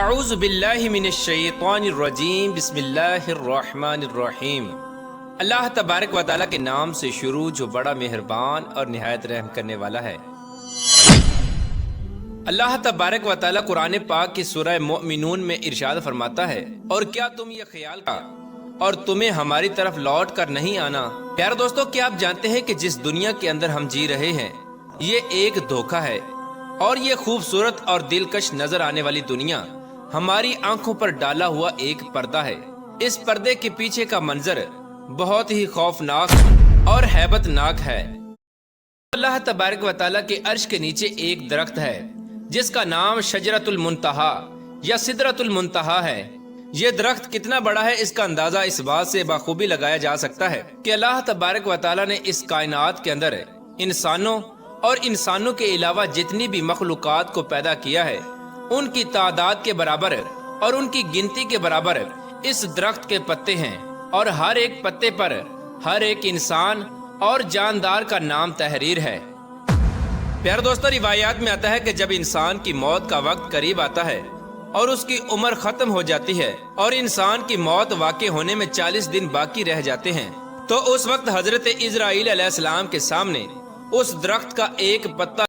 اعوذ باللہ من الشیطان الرجیم بسم اللہ الرحمن الرحیم۔ اللہ تبارک و تعالیٰ کے نام سے شروع جو بڑا مہربان اور نہایت رحم کرنے والا ہے۔ اللہ تبارک و تعالیٰ قرآن پاک کی سورہ مؤمنون میں ارشاد فرماتا ہے، اور کیا تم یہ خیال کا اور تمہیں ہماری طرف لوٹ کر نہیں آنا؟ پیارے دوستو، کیا آپ جانتے ہیں کہ جس دنیا کے اندر ہم جی رہے ہیں یہ ایک دھوکہ ہے، اور یہ خوبصورت اور دلکش نظر آنے والی دنیا ہماری آنکھوں پر ڈالا ہوا ایک پردہ ہے۔ اس پردے کے پیچھے کا منظر بہت ہی خوفناک اور ہیبت ناک ہے۔ اللہ تبارک و تعالیٰ کے عرش کے نیچے ایک درخت ہے جس کا نام شجرۃ المنتہا یا سدرۃ المنتہا ہے۔ یہ درخت کتنا بڑا ہے اس کا اندازہ اس بات سے بخوبی لگایا جا سکتا ہے کہ اللہ تبارک و تعالیٰ نے اس کائنات کے اندر انسانوں اور انسانوں کے علاوہ جتنی بھی مخلوقات کو پیدا کیا ہے ان کی تعداد کے برابر اور ان کی گنتی کے برابر اس درخت کے پتے ہیں، اور ہر ایک پتے پر ہر ایک انسان اور جاندار کا نام تحریر ہے۔ پیارے دوستو، روایات میں آتا ہے کہ جب انسان کی موت کا وقت قریب آتا ہے اور اس کی عمر ختم ہو جاتی ہے اور انسان کی موت واقع ہونے میں 40 دن باقی رہ جاتے ہیں، تو اس وقت حضرت اسرائیل علیہ السلام کے سامنے اس درخت کا ایک پتا